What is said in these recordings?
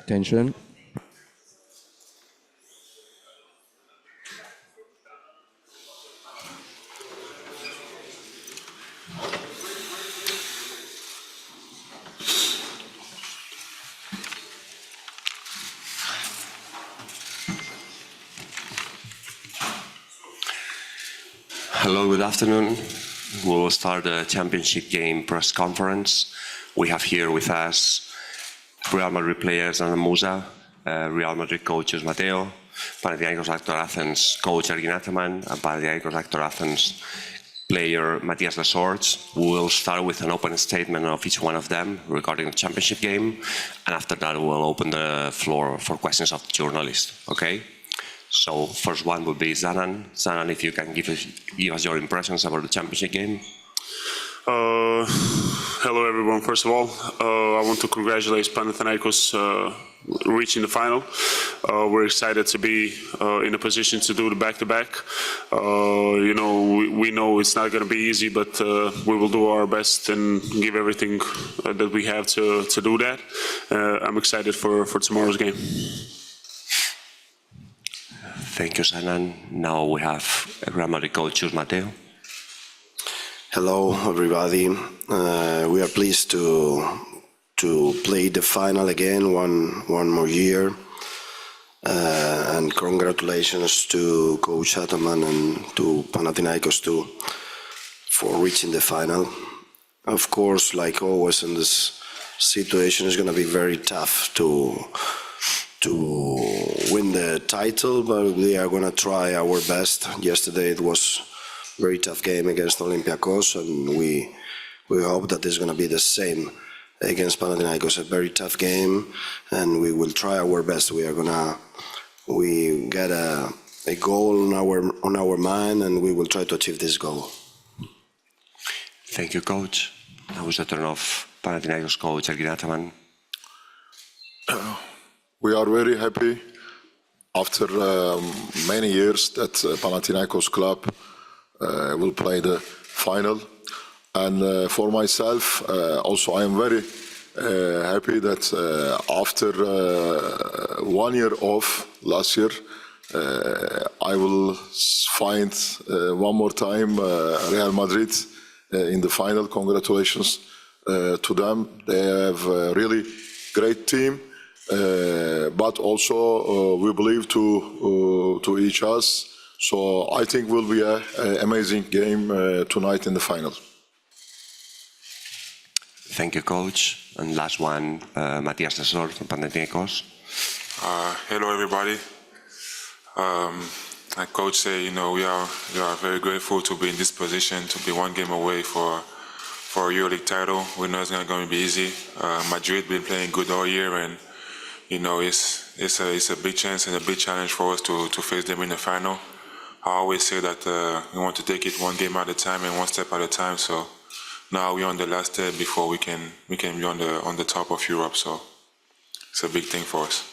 Attention. Hello, good afternoon. We will start the championship game press conference. We have here with us Real Madrid players and Musa, Real Madrid coaches Mateo, Panathinaikos Actor Athens coach Ergin Ataman, and Panathinaikos Actor Athens player Matthias Lessort. We will start with an open statement of each one of them regarding the championship game, and after that we'll open the floor for questions of the journalists, okay? So first one will be Zanan. Zanan, if you can give us your impressions about the championship game. Hello everyone. First of all, I want to congratulate Panathinaikos reaching the final. We're excited to be in a position to do the back-to-back. We know it's not going to be easy, but we will do our best and give everything that we have to do that. I'm excited for tomorrow's game. Thank you, Zanan. Now we have Real Madrid coach Mateo. Hello, everybody. We are pleased to play the final again one more year. And congratulations to Coach Ataman and to Panathinaikos too for reaching the final. Of course, like always in this situation, it's going to be very tough to win the title, but we are going to try our best. Yesterday it was a very tough game against Olympiacos, and we hope that it's going to be the same against Panathinaikos. A very tough game, and we will try our best. We get a goal on our mind, and we will try to achieve this goal. Thank you, coach. Now is the turn of Panathinaikos coach Ergin Ataman. We are very happy after many years that Panathinaikos club will play the final. And for myself, also I am very happy that after 1 year off last year, I will find one more time Real Madrid in the final. Congratulations to them. They have a really great team. But also we believe to each us. So I think will be an amazing game tonight in the final. Thank you, coach. And last one, Matthias Lessort from Panathinaikos. Hello, everybody. Like coach say, we are very grateful to be in this position, to be one game away for a EuroLeague title. We know it's not going to be easy. Madrid been playing good all year, and it's a big chance and a big challenge for us to face them in the final. I always say that we want to take it one game at a time and one step at a time. So now we're on the last step before we can be on the top of Europe. So it's a big thing for us.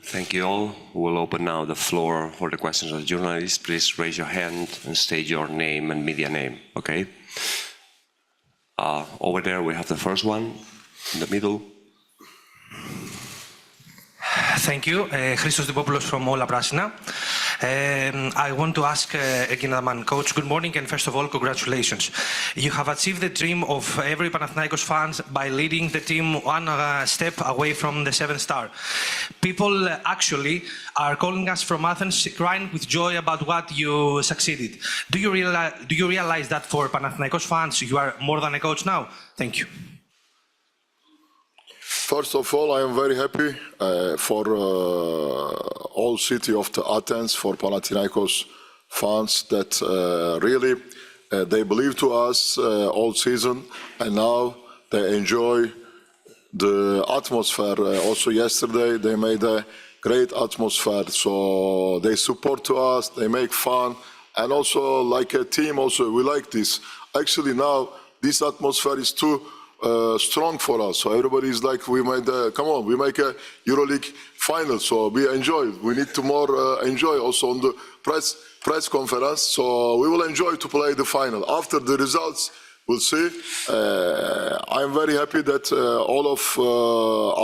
Thank you all. We'll open now the floor for the questions of the journalists. Please raise your hand and state your name and media name. Okay. Over there we have the first one in the middle. Thank you. Christos Dipopoulos from Ola Prasina. I want to ask Ergin Ataman, coach, good morning, and first of all, congratulations. You have achieved the dream of every Panathinaikos fans by leading the team one step away from the 7th star. People actually are calling us from Athens crying with joy about what you succeeded. Do you realize that for Panathinaikos fans, you are more than a coach now? Thank you. First of all, I am very happy for all city of the Athens, for Panathinaikos fans that really they believe to us all season, and now they enjoy the atmosphere. Also yesterday they made a great atmosphere, so they support to us, they make fun, and also like a team also we like this. Actually now this atmosphere is too strong for us, so everybody is like, we make a EuroLeague final, so we enjoy. We need to more enjoy also on the press conference, so we will enjoy to play the final. After the results, we'll see. I'm very happy that all of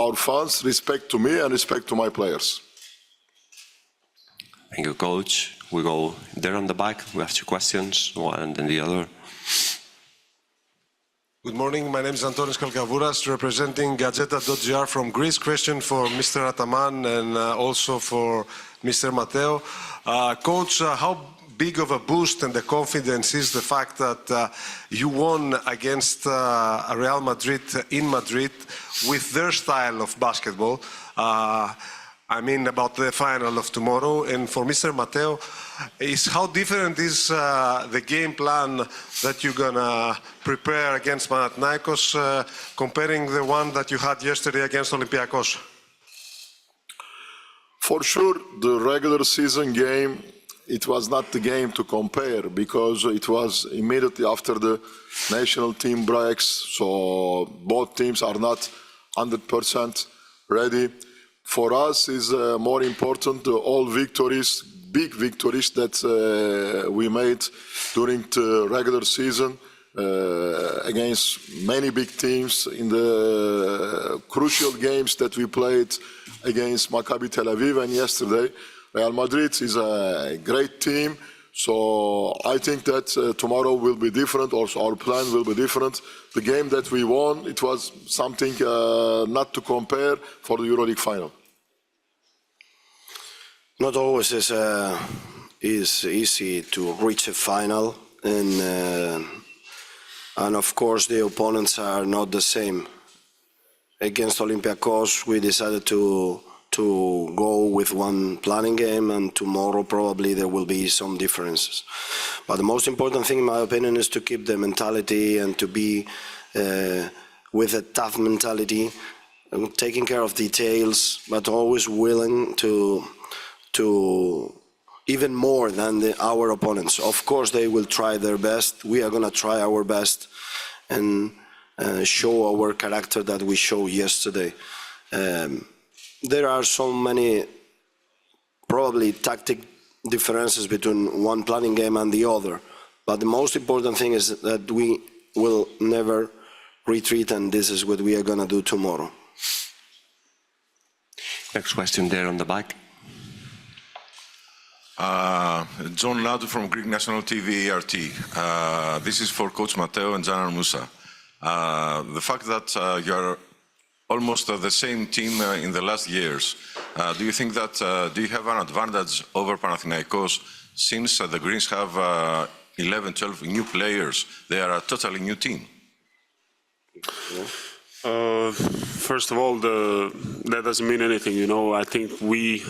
our fans respect to me and respect to my players. Thank you, Coach. We go there on the back. We have two questions, one and then the other. Good morning. My name is Antonis Kalkavouras, representing Gazeta.gr from Greece. Question for Mr. Ataman and also for Mr. Matteo. Coach, how big of a boost and the confidence is the fact that you won against Real Madrid in Madrid with their style of basketball? I mean about the final of tomorrow. And for Mr. Matteo, is how different is the game plan that you're gonna prepare against Panathinaikos comparing the one that you had yesterday against Olympiacos? For sure, the regular season game, it was not the game to compare because it was immediately after the national team breaks, so both teams are not 100% ready. For us, is more important all victories, big victories that we made during the regular season against many big teams in the crucial games that we played against Maccabi Tel Aviv and yesterday. Real Madrid is a great team, so I think that tomorrow will be different. Also, our plan will be different. The game that we won, it was something not to compare for the EuroLeague final. Not always is easy to reach a final, and of course the opponents are not the same. Against Olympiacos, we decided to go with one planning game, and tomorrow probably there will be some differences. But the most important thing, in my opinion, is to keep the mentality and to be with a tough mentality, taking care of details, but always willing to even more than our opponents. Of course, they will try their best. We are going to try our best and show our character that we showed yesterday. There are so many probably tactic differences between one planning game and the other, but the most important thing is that we will never retreat, and this is what we are going to do tomorrow. Next question there on the back. John Ladu from Greek National TV ERT. This is for Coach Matteo and General Musa. The fact that you are almost the same team in the last years, do you think that do you have an advantage over Panathinaikos since the Greens have 11, 12 new players? They are a totally new team. First of all, that doesn't mean anything, you know. I think we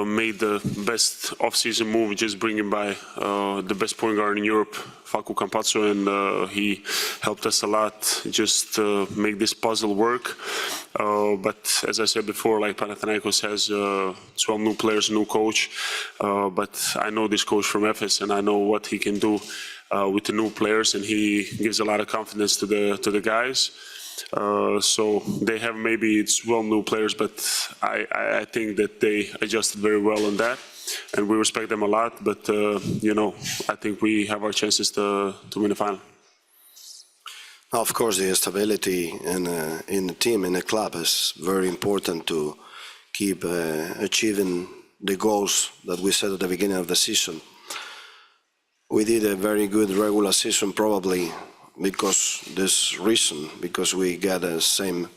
made the best off-season move, just bringing by the best point guard in Europe, Facu Campazzo, and he helped us a lot just make this puzzle work. But as I said before, like Panathinaikos has 12 new players, new coach. But I know this coach from Efes, and I know what he can do with the new players, and he gives a lot of confidence to the guys. So they have maybe it's 12 new players, but I think that they adjusted very well on that, and we respect them a lot. But you know, I think we have our chances to win the final. Of course, the stability in the team, in the club, is very important to keep achieving the goals that we set at the beginning of the season. We did a very good regular season, probably because this reason, because we got the similar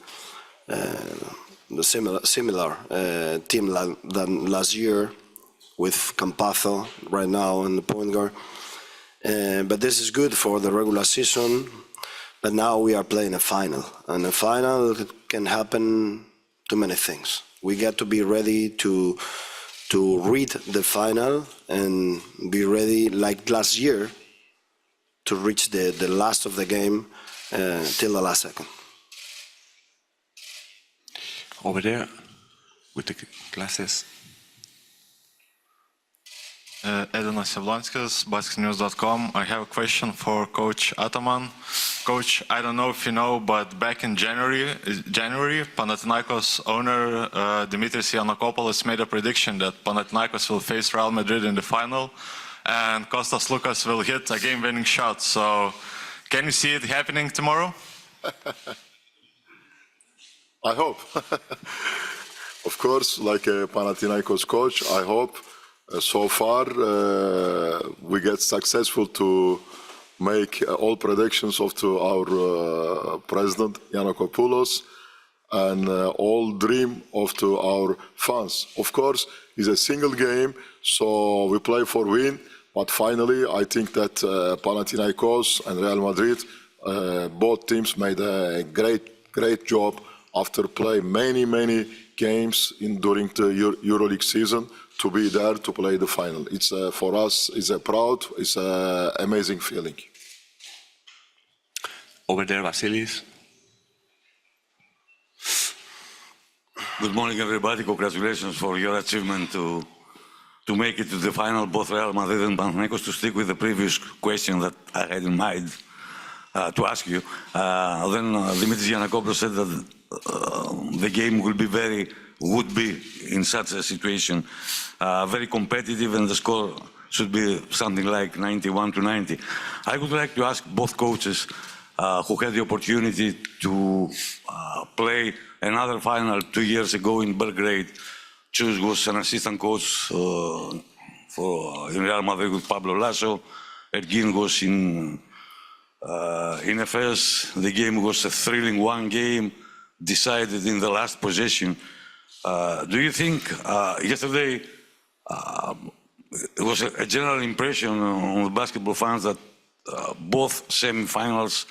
team than last year with Campazzo right now in the point guard. But this is good for the regular season. But now we are playing a final, and a final can happen to many things. We got to be ready to read the final and be ready, like last year, to reach the last of the game till the last second. Over there, with the glasses. Edinas Jablonskis, basketnews.com. I have a question for Coach Ataman. Coach, I don't know if you know, but back in January, Panathinaikos owner Dimitris Giannakopoulos made a prediction that Panathinaikos will face Real Madrid in the final, and Kostas Lukas will hit a game-winning shot. So, Can you see it happening tomorrow? I hope. Of course, like a Panathinaikos coach, I hope so far we get successful to make all predictions of to our president, Yiannakopoulos, and all dream of to our fans. Of course, it's a single game, so we play for win, but finally I think that Panathinaikos and Real Madrid, both teams made a great job after play many games during the EuroLeague season to be there to play the final. It's for us, it's a proud, it's an amazing feeling. Over there, Vasilis. Good morning, everybody. Congratulations for your achievement to make it to the final, both Real Madrid and Panathinaikos. To stick with the previous question that I had in mind to ask you, then Dimitris Giannakopoulos said that the game would be in such a situation very competitive, and the score should be something like 91-90. I would like to ask both coaches who had the opportunity to play another final 2 years ago in Belgrade. Chus was an assistant coach in Real Madrid with Pablo Lasso. Ergin was in FS. The game was a thrilling one game, decided in the last possession. Do you think yesterday it was a general impression on the basketball fans that both semi-finals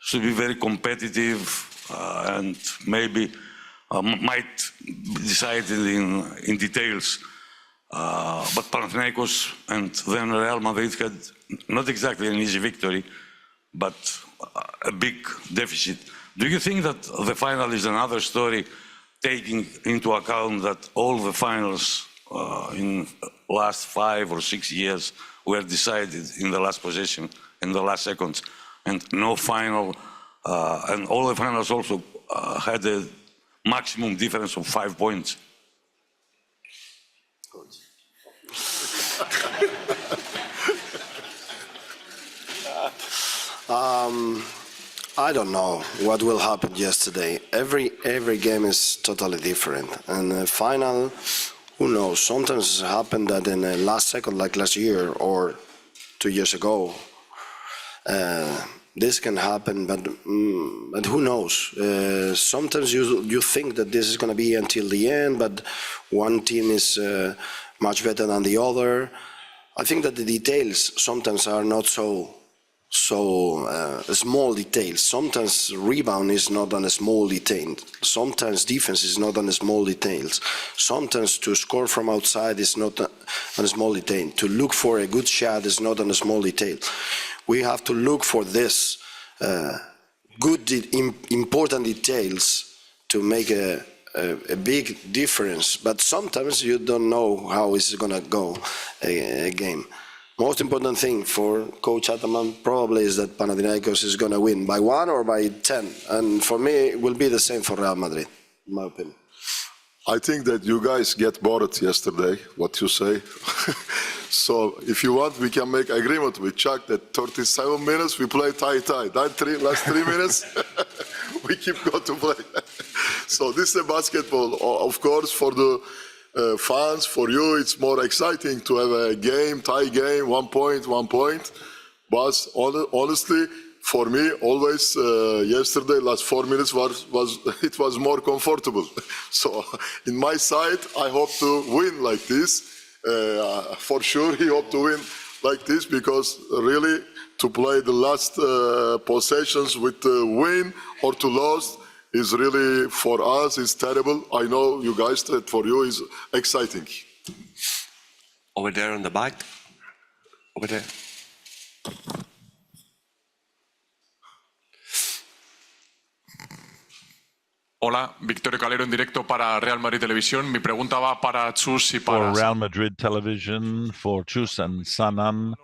should be very competitive and maybe might be decided in details? But Panathinaikos and then Real Madrid had not exactly an easy victory, but a big deficit. Do you think that the final is another story, taking into account that all the finals in last 5 or 6 years were decided in the last possession, in the last seconds, and no final, and all the finals also had a maximum difference of 5 points? I don't know what will happen yesterday. Every game is totally different, and the final, who knows? Sometimes it happened that in the last second, like last year or 2 years ago, this can happen. But who knows? Sometimes you think that this is going to be until the end, but one team is much better than the other. I think that the details sometimes are not so small details. Sometimes rebound is not on a small detail. Sometimes defense is not on a small details. Sometimes to score from outside is not on a small detail. To look for a good shot is not on a small detail. We have to look for this important details to make a big difference. But sometimes you don't know how it's going to go a game. Most important thing for Coach Ataman probably is that Panathinaikos is going to win by 1 or by 10. And for me, it will be the same for Real Madrid, in my opinion. I think that you guys get bored yesterday, what you say. So if you want, we can make agreement with Chuck that 37 minutes we play tie-tie. Last 3 minutes, we keep going to play. So this is a basketball. Of course, for the fans, for you, it's more exciting to have a game, tie game, 1 point. But honestly, for me, always yesterday, last 4 minutes it was more comfortable. So in my side, I hope to win like this. For sure, he hope to win like this, because really to play the last possessions with the win or to lose is really, for us, is terrible. I know you guys, that for you is exciting. Over there on the back. Over there. Hola, Victorio Calero en directo para Real Madrid Televisión. Mi pregunta va para Chus y para... For Real Madrid Television, for Chus and Sanan,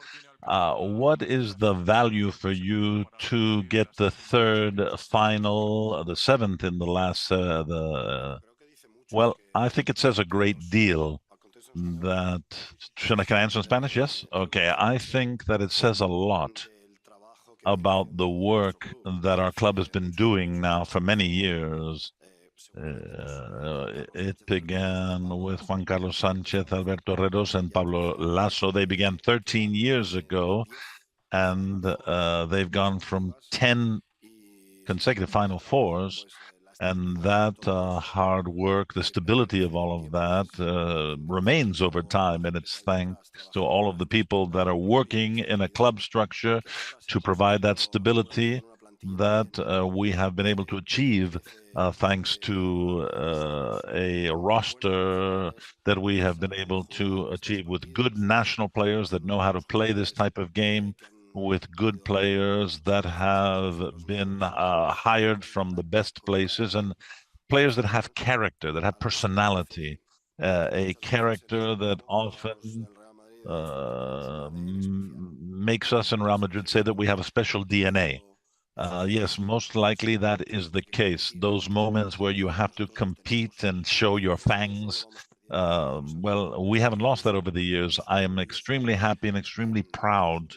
what is the value for you to get the third final, the seventh in the last, well, I think it says a great deal that, can I answer in Spanish? Yes? Okay, I think that it says a lot about the work that our club has been doing now for many years. It began with Juan Carlos Sanchez, Alberto Herreros, and Pablo Lasso. They began 13 years ago, and they've gone from 10 consecutive Final Fours. And that hard work, the stability of all of that remains over time. And it's thanks to all of the people that are working in a club structure to provide that stability that we have been able to achieve thanks to a roster that we have been able to achieve with good national players that know how to play this type of game, with good players that have been hired from the best places, and players that have character, that have personality, a character that often makes us in Real Madrid say that we have a special DNA. Yes, most likely that is the case. Those moments where you have to compete and show your fangs. Well, we haven't lost that over the years. I am extremely happy and extremely proud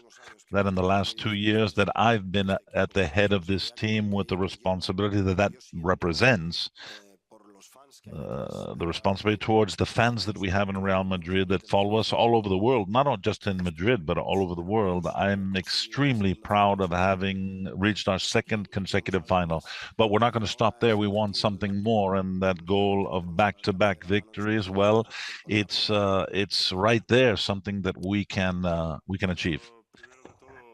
that in the last 2 years that I've been at the head of this team with the responsibility that that represents. The responsibility towards the fans that we have in Real Madrid that follow us all over the world, not just in Madrid, but all over the world. I'm extremely proud of having reached our second consecutive final. But we're not going to stop there. We want something more, and that goal of back-to-back victories, well, it's right there, something that we can achieve.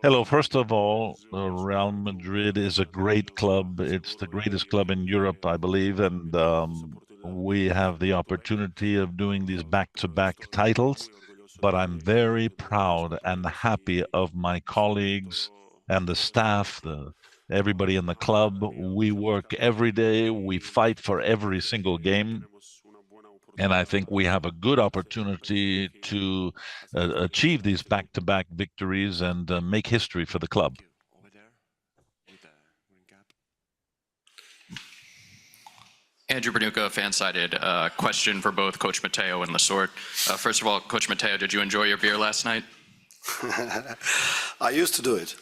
Hello. First of all, Real Madrid is a great club. It's the greatest club in Europe, I believe, and we have the opportunity of doing these back-to-back titles. But I'm very proud and happy of my colleagues and the staff, everybody in the club. We work every day. We fight for every single game. And I think we have a good opportunity to achieve these back-to-back victories and make history for the club. Andrew Bernucco, fan-sided. Question for both Coach Mateo and Lessort. First of all, Coach Mateo, did you enjoy your beer last night? I used to do it.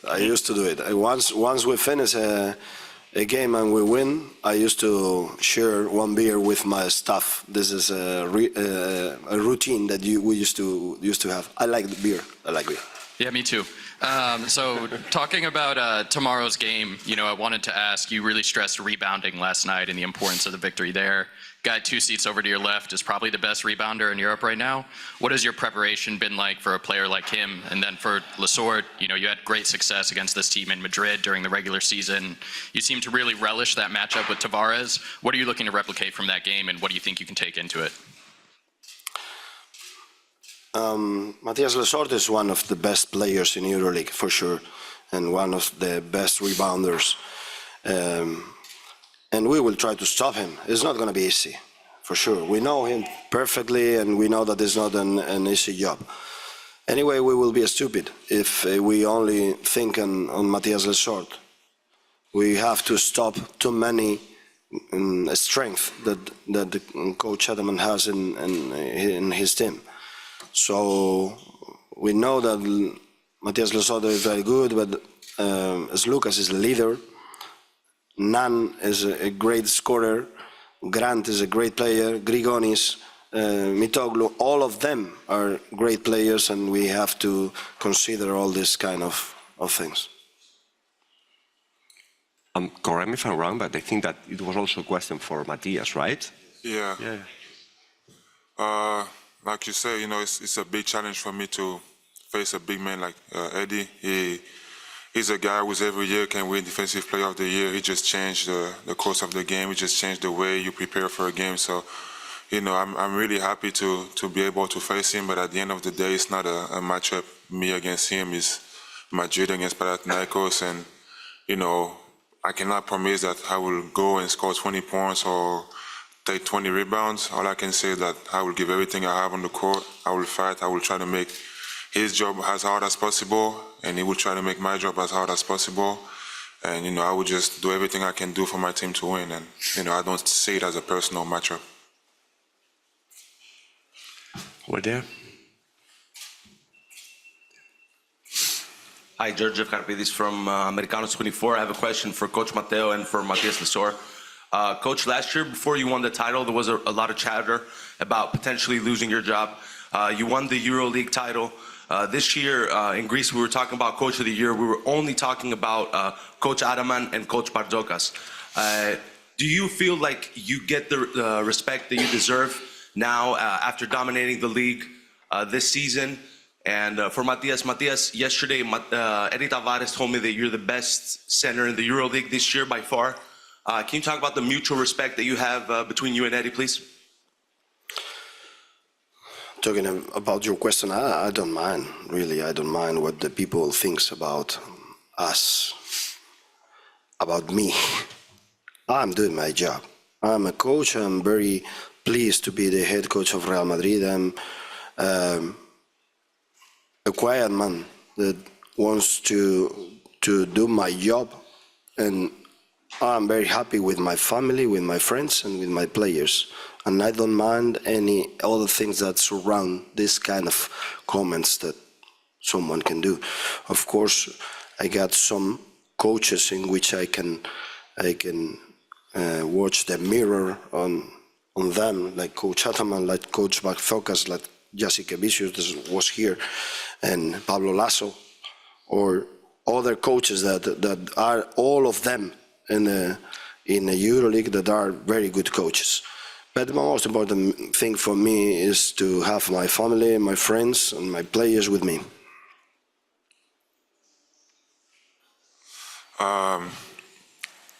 Once we finish a game and we win, I used to share one beer with my staff. This is a routine that we used to have. I like the beer. Yeah, me too. So talking about tomorrow's game, I wanted to ask, you really stressed rebounding last night and the importance of the victory there. Guy 2 seats over to your left is probably the best rebounder in Europe right now. What has your preparation been like for a player like him? And then for Lessort, you had great success against this team in Madrid during the regular season. You seem to really relish that matchup with Tavares. What are you looking to replicate from that game, and what do you think you can take into it? Matías Lessort is one of the best players in EuroLeague, for sure, and one of the best rebounders. And we will try to stop him. It's not going to be easy, for sure. We know him perfectly, and we know that it's not an easy job. Anyway, we will be stupid if we only think on Matías Lessort. We have to stop too many strengths that Coach Ataman has in his team. So we know that Matías Lessort is very good, but as Lucas is the leader, Nan is a great scorer, Grant is a great player, Grigonis, Mitoglu, all of them are great players, and we have to consider all this kind of things. Correct me if I'm wrong, but I think that it was also a question for Matías, right? Yeah. Like you say, it's a big challenge for me to face a big man like Eddie. He's a guy who's every year can win Defensive Player of the Year. He just changed the course of the game. He just changed the way you prepare for a game. So, I'm really happy to be able to face him. But at the end of the day, it's not a matchup me against him. It's Madrid against Panathinaikos. And, I cannot promise that I will go and score 20 points or take 20 rebounds. All I can say is that I will give everything I have on the court. I will fight. I will try to make his job as hard as possible, and he will try to make my job as hard as possible. And, I will just do everything I can do for my team to win. And, I don't see it as a personal matchup. We're there. Hi, George Karpidis from Americanos 24. I have a question for Coach Matteo and for Matias Lessort. Coach, last year, before you won the title, there was a lot of chatter about potentially losing your job. You won the EuroLeague title. This year in Greece, we were talking about Coach of the Year. We were only talking about Coach Ataman and Coach Barzokas. Do you feel like you get the respect that you deserve now after dominating the league this season? And for Matias, yesterday, Eddie Tavares told me that you're the best center in the EuroLeague this year by far. Can you talk about the mutual respect that you have between you and Eddie, please? Talking about your question, I don't mind, really. I don't mind what the people thinks about us, about me. I'm doing my job. I'm a coach. I'm very pleased to be the head coach of Real Madrid. I'm a quiet man that wants to do my job, and I'm very happy with my family, with my friends, and with my players. And I don't mind any other things that surround this kind of comments that someone can do. Of course, I got some coaches in which I can watch the mirror on them, like Coach Ataman, like Coach Barzokas, like Jessica Vicious that was here, and Pablo Lasso, or other coaches that are all of them in the EuroLeague that are very good coaches. But the most important thing for me is to have my family, my friends, and my players with me.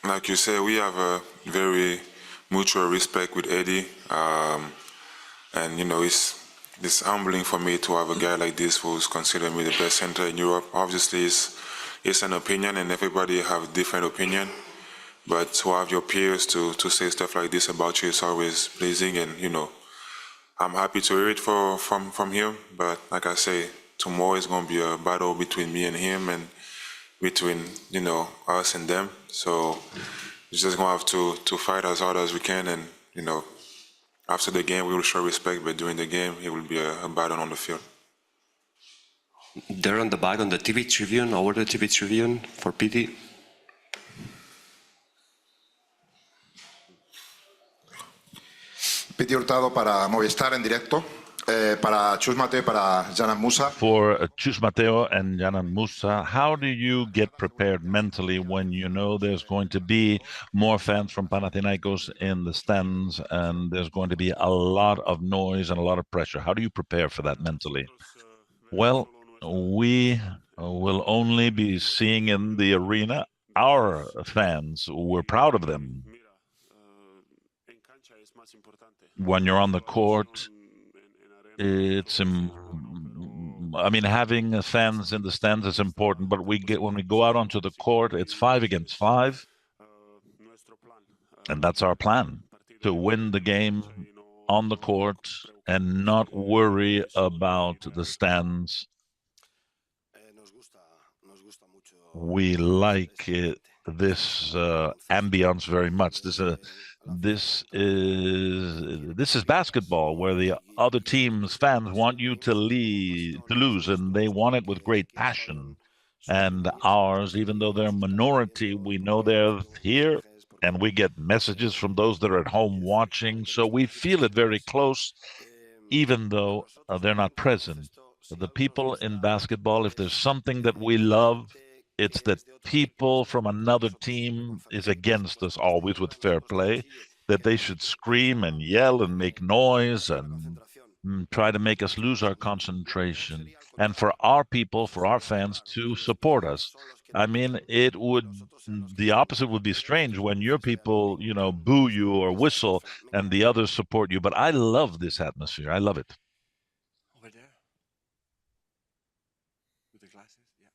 Like you say, we have a very mutual respect with Eddie, and you know, it's humbling for me to have a guy like this who's considered me the best center in Europe. Obviously, it's an opinion, and everybody have different opinion. But to have your peers to say stuff like this about you is always pleasing, and you know, I'm happy to hear it from him. But like I say, tomorrow is going to be a battle between me and him, and between, you know, us and them. So we're just going to have to fight as hard as we can, and you know, after the game we will show respect, but during the game it will be a battle on the field. There on the back on the TV Tribune, over the TV Tribune for PD. Piti Hurtado para Movistar en directo, para Chus Mateo y para Janan Musa. For Chus Mateo and Janan Musa, how do you get prepared mentally when you know there's going to be more fans from Panathinaikos in the stands and there's going to be a lot of noise and a lot of pressure? How do you prepare for that mentally? Well, we will only be seeing in the arena our fans. We're proud of them. When you're on the court, having fans in the stands is important, but when we go out onto the court, it's 5 against 5, and that's our plan, to win the game on the court and not worry about the stands. We like this ambience very much. This is basketball, where the other team's fans want you to lose, and they want it with great passion. And ours, even though they're a minority, we know they're here, and we get messages from those that are at home watching, so we feel it very close, even though they're not present. The people in basketball, if there's something that we love, it's that people from another team is against us, always with fair play, that they should scream and yell and make noise and try to make us lose our concentration. And for our people, for our fans to support us. I mean, the opposite would be strange when your people, you know, boo you or whistle and the others support you. But I love this atmosphere. I love it. Over there. With the glasses, yeah.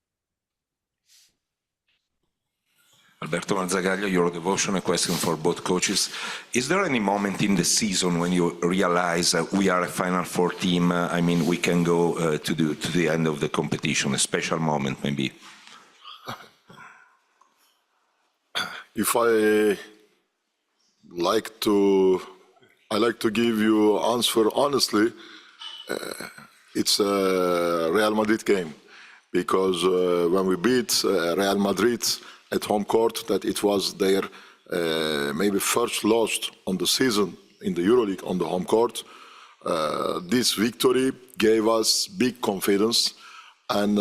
Alberto Mazzagaglio, Euro Devotion, a question for both coaches. Is there any moment in the season when you realize we are a Final Four team, we can go to the end of the competition, a special moment maybe? If I like to give you answer honestly, it's a Real Madrid game, because when we beat Real Madrid at home court, that it was their maybe first loss on the season in the EuroLeague on the home court. This victory gave us big confidence, and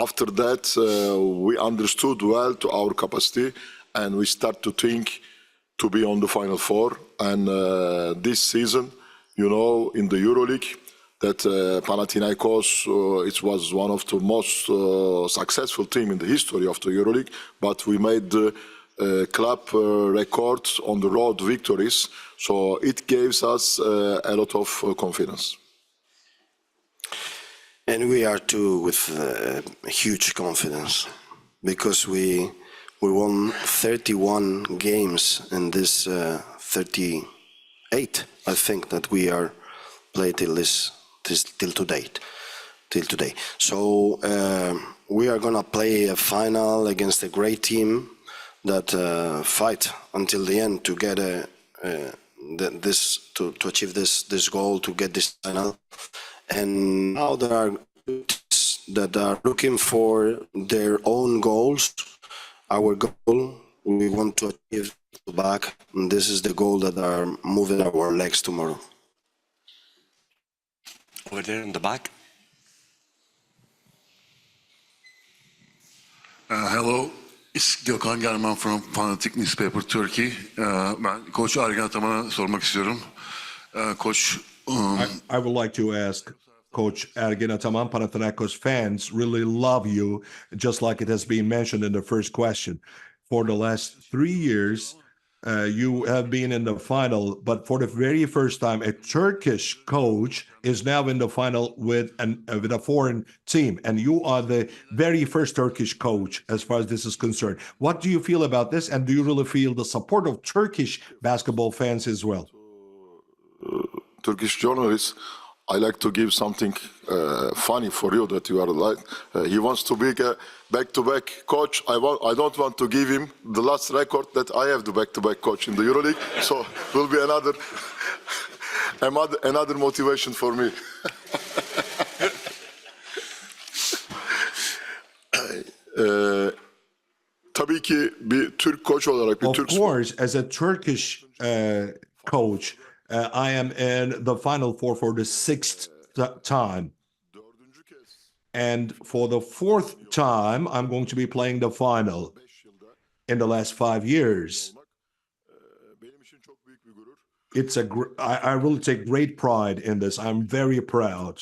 after that we understood well to our capacity, and we start to think to be on the Final Four. And this season, you know, in the EuroLeague, that Panathinaikos, it was one of the most successful team in the history of the EuroLeague, but we made the club record on the road victories, so it gives us a lot of confidence. And we are too with huge confidence, because we won 31 games in this 38, I think, that we are played till today. So we are gonna play a final against a great team that fight until the end to get to achieve this goal, to get this final. And now there are teams that are looking for their own goals. Our goal, we want to achieve back, and this is the goal that are moving our legs tomorrow. Over there in the back. Hello, it's Gökhan German from Fanatic Newspaper Turkey. Ben Koç Ergin Ataman'a sormak istiyorum. Coach, I would like to ask Coach Ergin Ataman, Panathinaikos fans really love you, just like it has been mentioned in the first question. For the last 3 years, you have been in the final, but for the very first time, a Turkish coach is now in the final with a foreign team, and you are the very first Turkish coach as far as this is concerned. What do you feel about this, and do you really feel the support of Turkish basketball fans as well? Turkish journalists, I like to give something funny for you that you are like. He wants to be a back-to-back coach. I don't want to give him the last record that I have the back-to-back coach in the EuroLeague. So will be another motivation for me. Tabii ki bir Türk koç olarak bir Türk. Of course, as a Turkish coach, I am in the Final Four for the 6th time. And for the 4th time, I'm going to be playing the final in the last 5 years. I really take great pride in this. I'm very proud.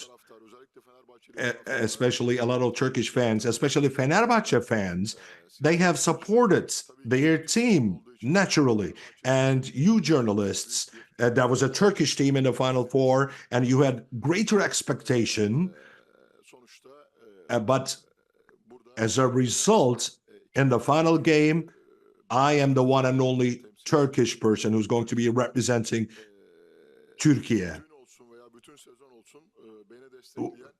Especially a lot of Turkish fans, especially Fenerbahce fans, they have supported their team naturally. And you journalists, that was a Turkish team in the Final Four, and you had greater expectation. But as a result, in the final game, I am the one and only Turkish person who's going to be representing Turkey.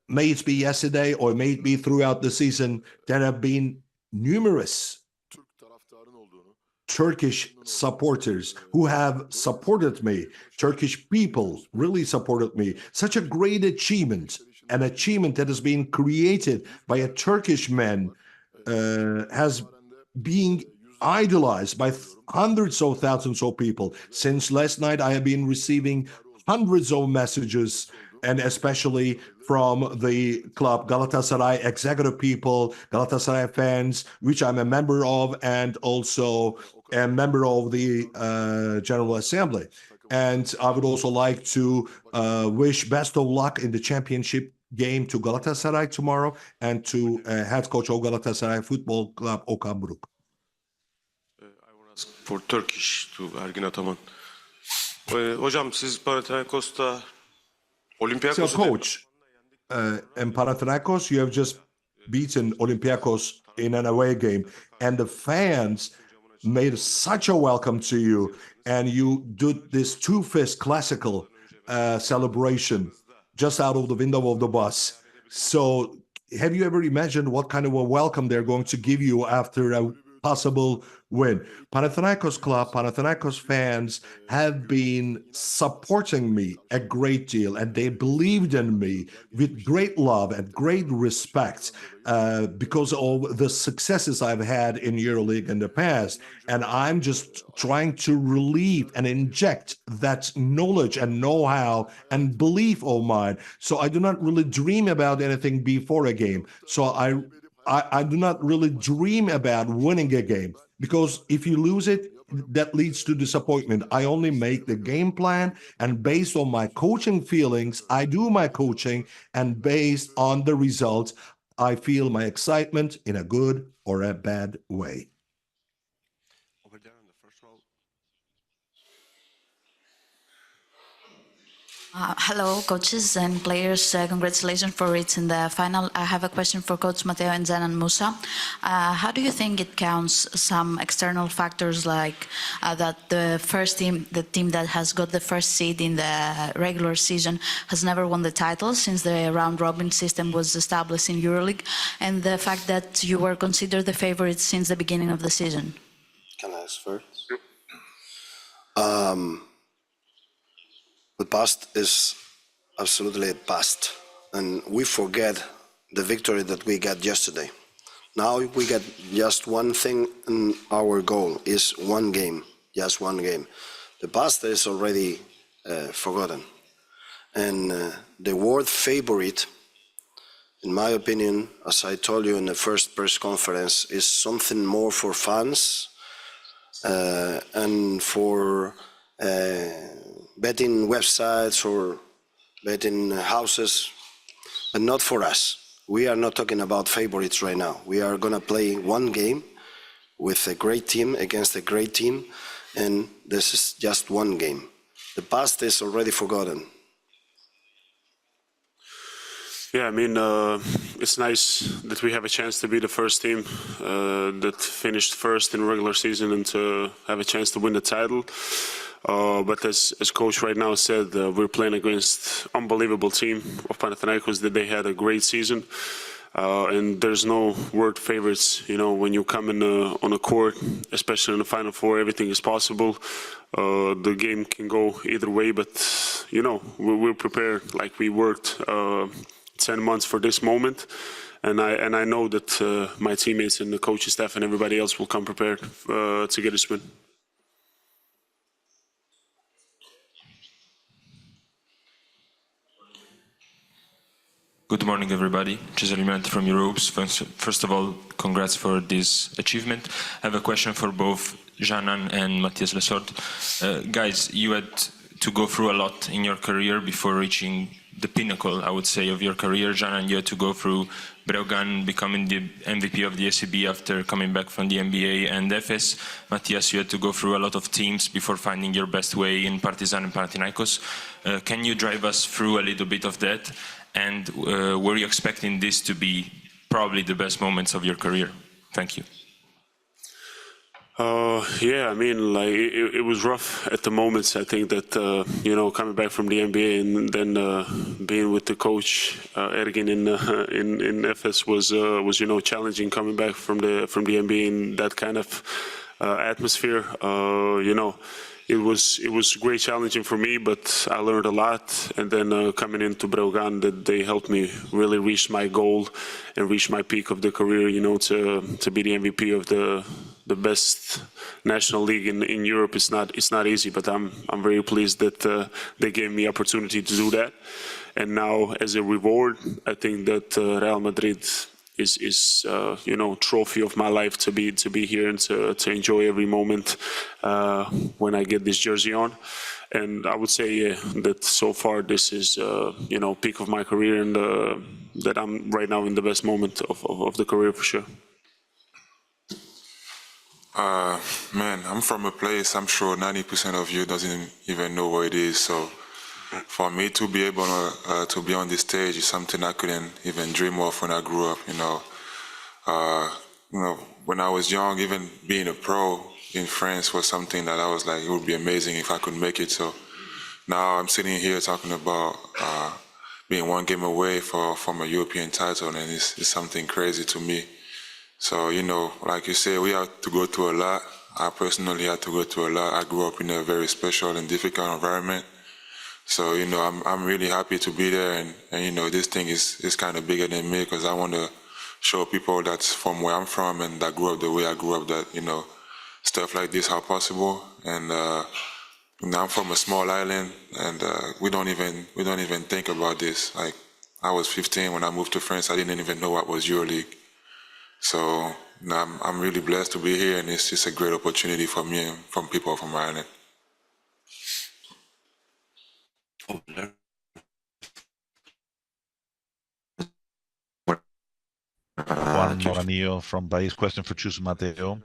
May it be yesterday or may it be throughout the season, there have been numerous Turkish supporters who have supported me. Turkish people really supported me. Such a great achievement, an achievement that has been created by a Turkish man, has been idolized by hundreds of thousands of people. Since last night, I have been receiving hundreds of messages, and especially from the club Galatasaray executive people, Galatasaray fans, which I'm a member of, and also a member of the General Assembly. And I would also like to wish best of luck in the championship game to Galatasaray tomorrow, and to head coach of Galatasaray Football Club, Okan Buruk. For Turkish to Ergin Ataman. Hocam siz Panathinaikos'ta Olympiakos'u... So coach, in Panathinaikos, you have just beaten Olympiakos in an away game, and the fans made such a welcome to you, and you did this two-fist classical celebration just out of the window of the bus. So have you ever imagined what kind of a welcome they're going to give you after a possible win. Panathinaikos club, Panathinaikos fans have been supporting me a great deal, and they believed in me with great love and great respect because of the successes I've had in EuroLeague in the past. And I'm just trying to relieve and inject that knowledge and know-how and belief of mine. So I do not really dream about anything before a game. So I do not really dream about winning a game, because if you lose it, that leads to disappointment. I only make the game plan, and based on my coaching feelings, I do my coaching, and based on the results, I feel my excitement in a good or a bad way. Over there on the first row. Hello, coaches and players. Congratulations for reaching the final. I have a question for Coach Matteo and Zanan Musa. How do you think it counts some external factors like that the first team, the team that has got the first seed in the regular season, has never won the title since the round-robin system was established in EuroLeague, and the fact that you were considered the favorite since the beginning of the season? Can I ask first? The past is absolutely past, and we forget the victory that we got yesterday. Now we got just one thing, and our goal is one game, just one game. The past is already forgotten, and the word favorite, in my opinion, as I told you in the first press conference, is something more for fans and for betting websites or betting houses, but not for us. We are not talking about favorites right now. We are going to play one game with a great team against a great team, and this is just one game. The past is already forgotten. Yeah, I mean, it's nice that we have a chance to be the first team that finished first in regular season and to have a chance to win the title. But as coach right now said, we're playing against unbelievable team of Panathinaikos, that they had a great season. And there's no word favorites. You know, when you come in on a court, especially in the Final Four, everything is possible. The game can go either way, but you know, we're prepared. Like, we worked 10 months for this moment, and I know that my teammates and the coaching staff and everybody else will come prepared to get this win. Good morning, everybody. Cesare from Europe. First of all, congrats for this achievement. I have a question for both Janan and Matthias Lessort. Guys, you had to go through a lot in your career before reaching the pinnacle, I would say, of your career. Janan, you had to go through Breogán, becoming the MVP of the ACB after coming back from the NBA and Efes. Matthias, you had to go through a lot of teams before finding your best way in Partizan and Panathinaikos. Can you drive us through a little bit of that? And were you expecting this to be probably the best moments of your career? Thank you. Yeah, I mean, like, it was rough at the moments. I think that, you know, coming back from the NBA and then being with the coach Ergin in Efes was you know, challenging, coming back from the NBA in that kind of atmosphere. You know, it was great challenging for me, but I learned a lot. And then coming into Breogán, that they helped me really reach my goal and reach my peak of the career. You know, to be the MVP of the best national league in Europe. It's not easy, but I'm very pleased that they gave me opportunity to do that. And now, as a reward, I think that Real Madrid is you know, trophy of my life to be here and to enjoy every moment when I get this jersey on. And I would say that so far this is you know, peak of my career, and that I'm right now in the best moment of the career for sure. Man, I'm from a place I'm sure 90% of you doesn't even know where it is. So for me to be able to be on this stage is something I couldn't even dream of when I grew up. You know, when I was young, even being a pro in France was something that I was like, it would be amazing if I could make it. So now I'm sitting here talking about being one game away from a European title, and it's something crazy to me. So, like you say, we have to go through a lot. I personally had to go through a lot. I grew up in a very special and difficult environment. So, I'm really happy to be there. And this thing is kind of bigger than me because I want to show people that's from where I'm from and that grew up the way I grew up that, stuff like this are possible. And, I'm from a small island and we don't even think about this. Like, I was 15 when I moved to France. I didn't even know what was EuroLeague. So I'm really blessed to be here, and it's just a great opportunity for me and from people from Ireland. Juan Moranillo from País. Question for Chus Mateo.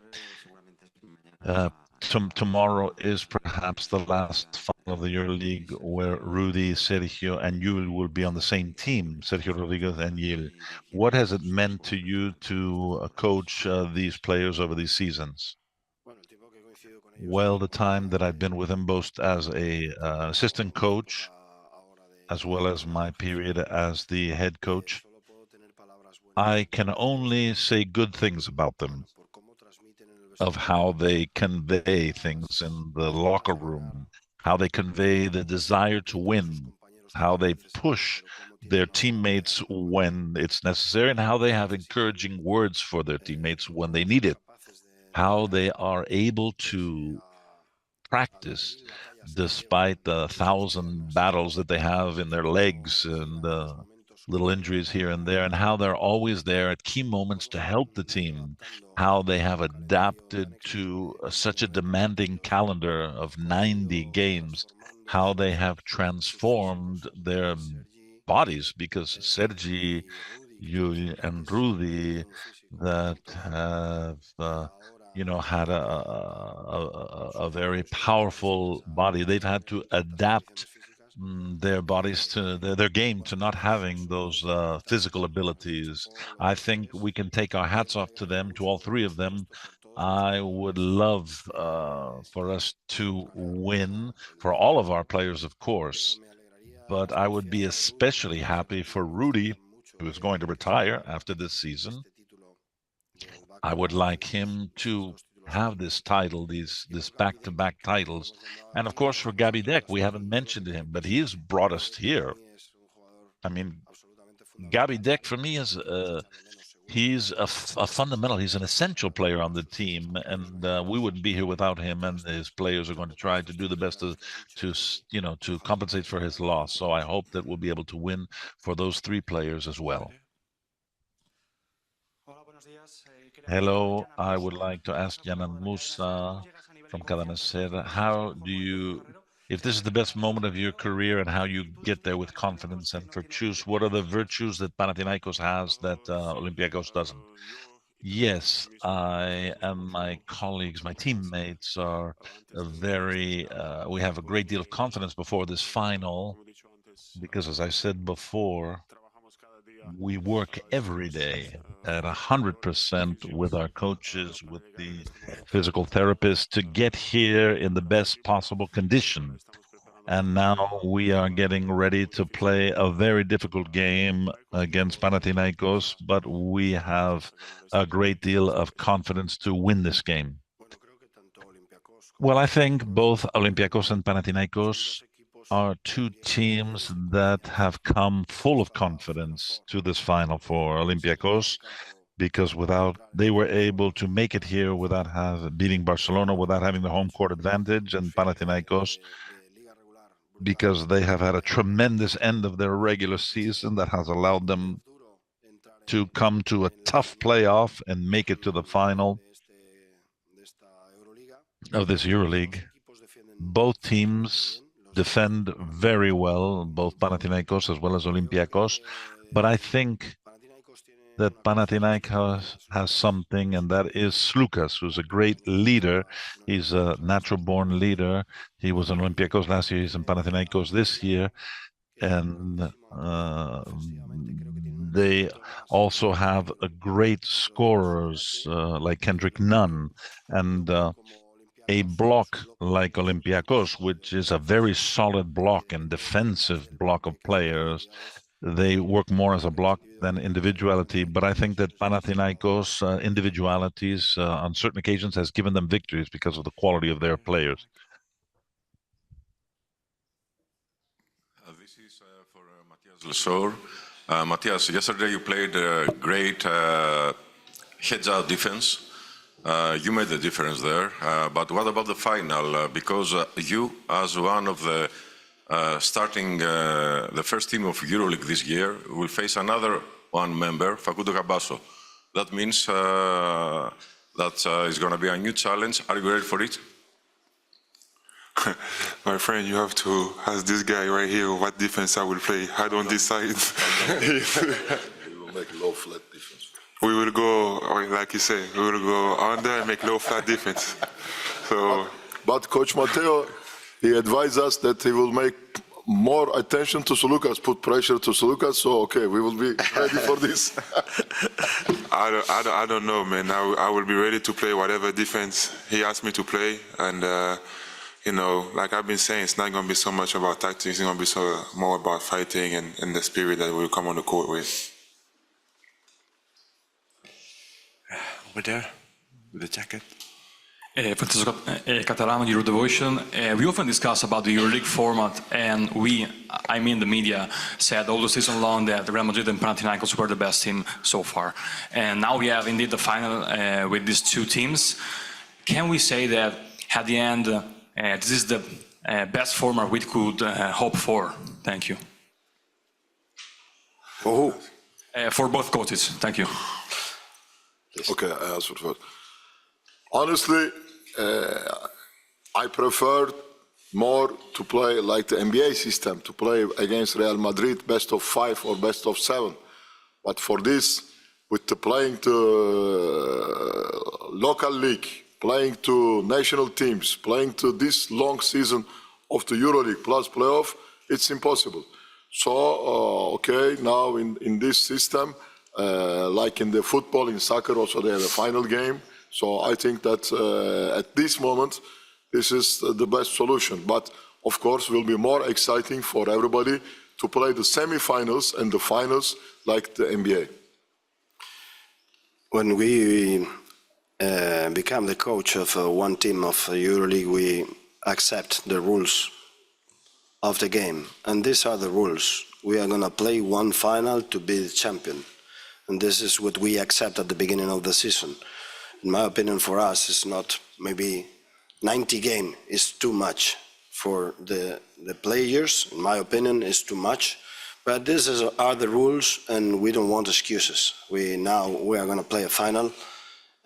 Tomorrow is perhaps the last final of the EuroLeague where Rudy, Sergio, and Yul will be on the same team, Sergio Rodriguez and Yul. What has it meant to you to coach these players over these seasons? Well, the time that I've been with them, both as a assistant coach, as well as my period as the head coach, I can only say good things about them, of how they convey things in the locker room, how they convey the desire to win, how they push their teammates when it's necessary, and how they have encouraging words for their teammates when they need it, how they are able to practice despite the 1,000 battles that they have in their legs and little injuries here and there, and how they're always there at key moments to help the team, how they have adapted to such a demanding calendar of 90 games, how they have transformed their bodies, because Sergi, Yuri, and Rudy that have had a very powerful body. They've had to adapt their bodies to their game to not having those physical abilities. I think we can take our hats off to them, to all three of them. I would love for us to win, for all of our players, of course, but I would be especially happy for Rudy, who is going to retire after this season. I would like him to have this title, this back-to-back titles. And of course, for Gabby Deck, we haven't mentioned him, but he's brought us here. I mean, Gabby Deck, for me, is he's a fundamental, he's an essential player on the team, and we wouldn't be here without him, and his players are going to try to do the best to compensate for his loss. So I hope that we'll be able to win for those three players as well. Hello, I would like to ask Yanan Musa from Cadena Ser, if this is the best moment of your career and how you get there with confidence, and for Chus, what are the virtues that Panathinaikos has that Olympiacos doesn't? Yes, I and my colleagues, my teammates are we have a great deal of confidence before this final, because as I said before, we work every day at 100% with our coaches, with the physical therapists to get here in the best possible condition. And now we are getting ready to play a very difficult game against Panathinaikos, but we have a great deal of confidence to win this game. Well, I think both Olympiacos and Panathinaikos are two teams that have come full of confidence to this final for Olympiacos, because they were able to make it here without beating Barcelona, without having the home court advantage, and Panathinaikos, because they have had a tremendous end of their regular season that has allowed them to come to a tough playoff and make it to the final of this EuroLeague. Both teams defend very well, both Panathinaikos as well as Olympiacos, but I think that Panathinaikos has something, and that is Slukas, who's a great leader. He's a natural-born leader. He was in Olympiacos last year, he's in Panathinaikos this year, and they also have a great scorers like Kendrick Nunn, and a block like Olympiacos, which is a very solid block and defensive block of players. they work more as a block than individuality. But I think that Panathinaikos' individualities on certain occasions has given them victories because of the quality of their players. This is for Matthias Lessort. Matthias, yesterday you played great heads-out defense. You made the difference there. But what about the final? Because you, as one of the starting the first team of EuroLeague this year, will face another one member, Facundo Cabasso. That means that it's going to be a new challenge. Are you ready for it? My friend, you have to ask this guy right here what defense I will play. I don't decide. We will make low flat defense. We will go, like you say, we will go under and make low flat defense. So, but Coach Matteo, he advised us that he will make more attention to Solukas, put pressure to Solukas. So okay, we will be ready for this. I don't know, man. I will be ready to play whatever defense he asked me to play, and you know, like I've been saying, it's not going to be so much about tactics. It's going to be so more about fighting and the spirit that we'll come on the court with. Over there, with the jacket. Francesco Catalano, Euro Devotion. We often discuss about the EuroLeague format, and I mean the media, said all the season long that Real Madrid and Panathinaikos were the best team so far. And now we have indeed the final with these two teams. Can we say that at the end, this is the best format we could hope for? Thank you. For who? For both coaches. Thank you. Okay, I answer first. Honestly, I prefer more to play like the NBA system, to play against Real Madrid, best of 5 or best of 7. But for this, with the playing to local league, playing to national teams, playing to this long season of the EuroLeague plus playoff, it's impossible. So, okay, now in this system, like in the football, in soccer also they have a final game. So I think that at this moment, this is the best solution. But of course, it will be more exciting for everybody to play the semi-finals and the finals like the NBA. When we become the coach of one team of EuroLeague, we accept the rules of the game. And these are the rules. We are going to play one final to be the champion. And this is what we accept at the beginning of the season. In my opinion, for us, it's not maybe 90 games is too much for the players. In my opinion, it's too much. But these are the rules, and we don't want excuses. We are going to play a final,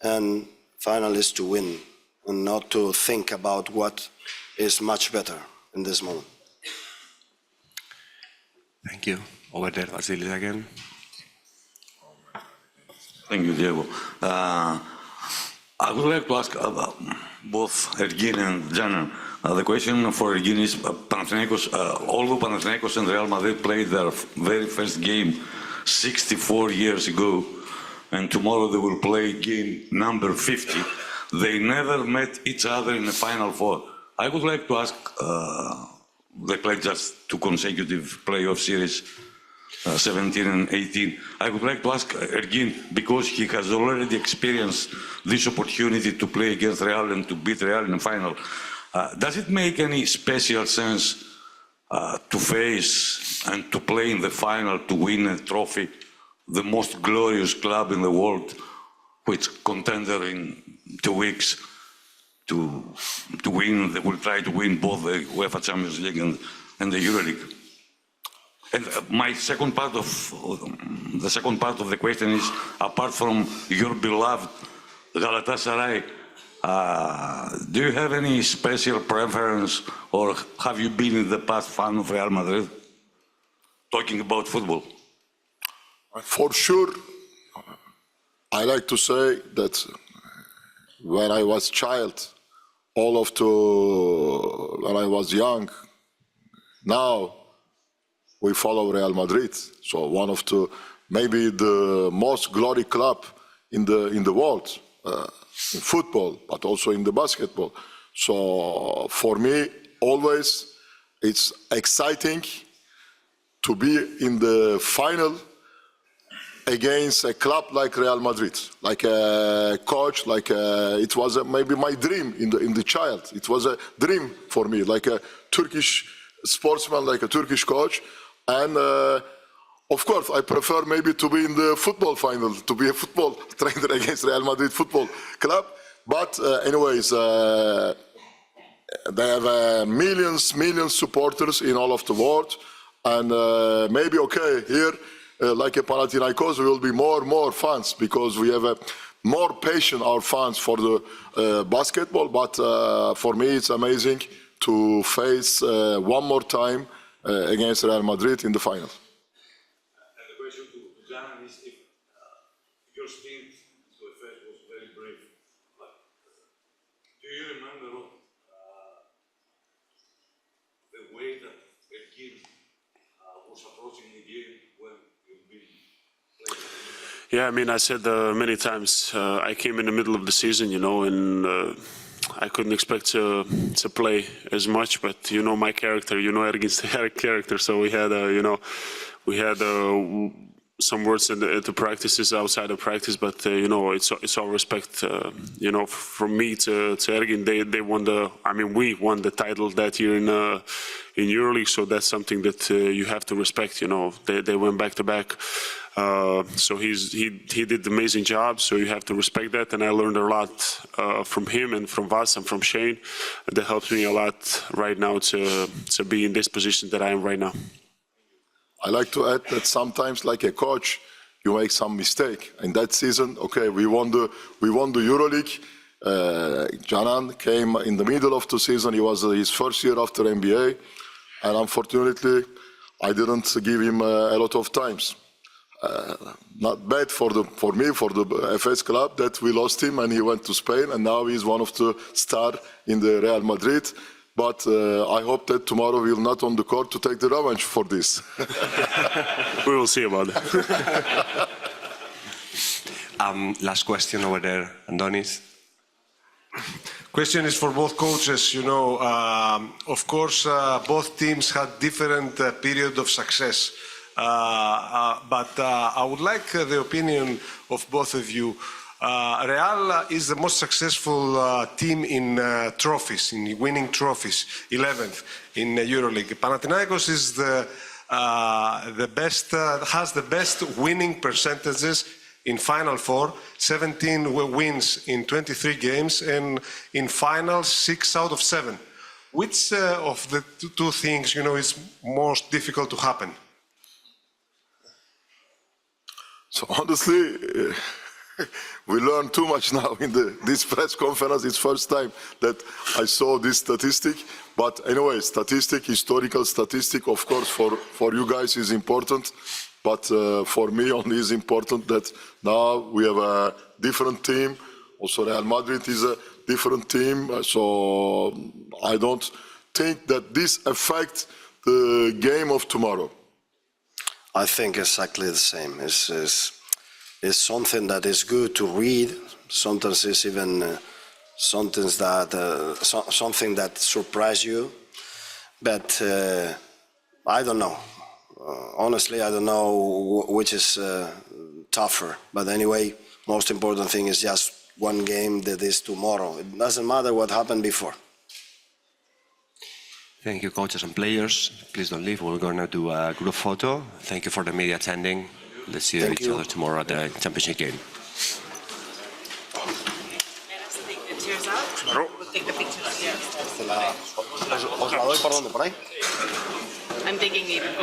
and final is to win, and not to think about what is much better in this moment. Thank you. Over there, Vasilis again. Thank you, Diego. I would like to ask both Ergin and Janan. The question for Ergin is Panathinaikos, although Panathinaikos and Real Madrid played their very first game 64 years ago, and tomorrow they will play game number 50, they never met each other in the Final Four. I would like to ask, they played just 2 consecutive playoff series, 17 and 18. I would like to ask Ergin, because he has already experienced this opportunity to play against Real and to beat Real in the final. Does it make any special sense to face and to play in the final to win a trophy, the most glorious club in the world, which contender in 2 weeks to win? They will try to win both the UEFA Champions League and the EuroLeague. And my second part of the question is, apart from your beloved Galatasaray, do you have any special preference, or have you been in the past fan of Real Madrid? Talking about football. For sure, I like to say that when I was child, when I was young, now we follow Real Madrid. So one of maybe the most glory club in the world, in football, but also in the basketball. So for me, always it's exciting to be in the final against a club like Real Madrid, like a coach, it was maybe my dream in the child. It was a dream for me, like a Turkish sportsman, like a Turkish coach. And of course, I prefer maybe to be in the football final, to be a football trainer against Real Madrid football club. But anyways, they have millions supporters in all of the world. And maybe, okay, here, like a Panathinaikos, we will be more fans because we have a more passion, our fans, for the basketball. But for me, it's amazing to face one more time against Real Madrid in the final. And the question to Jan is if your sprint to the first was very brave, but do you remember the way that a kid was approaching the game when you've been playing? Yeah, I mean, I said many times, I came in the middle of the season, and I couldn't expect to play as much, but my character, Ergin's character, so we had, some words at the practices outside of practice, but it's all respect, from me to Ergin. They won we won the title that year in EuroLeague, so that's something that you have to respect. They went back to back. So he did an amazing job, so you have to respect that, and I learned a lot from him and from Vas and from Shane. That helps me a lot right now to be in this position that I am right now. I like to add that sometimes, like a coach, you make some mistake. In that season, okay, we won the EuroLeague. Canan came in the middle of the season. He was his first year after NBA, and unfortunately, I didn't give him a lot of times. Not bad for me, for the FS club, that we lost him and he went to Spain, and now he's one of the stars in the Real Madrid. But I hope that tomorrow we'll not on the court to take the revenge for this. We will see about that. Last question over there, Andonis. Question is for both coaches. Of course, both teams had different period of success. But I would like the opinion of both of you. Real is the most successful team in trophies, in winning trophies, 11th in EuroLeague. Panathinaikos is the best, has the best winning percentages in Final Four, 17 wins in 23 games, and in finals, 6 out of 7. Which of the two things, is most difficult to happen? So honestly, we learned too much now in this press conference. It's first time that I saw this statistic. But anyway, historical statistic, of course, for you guys is important. But for me only is important that now we have a different team. Also Real Madrid is a different team. So I don't think that this affects the game of tomorrow. I think exactly the same. It's something that is good to read. Sometimes it's even something that surprises you. But I don't know. Honestly, I don't know which is tougher. But anyway, most important thing is just one game that is tomorrow. It doesn't matter what happened before. Thank you, coaches and players. Please don't leave. We're going to do a group photo. Thank you for the media attending. Let's see each other tomorrow at the championship game. ¿Os la doy por dónde? ¿Por ahí? I'm thinking even.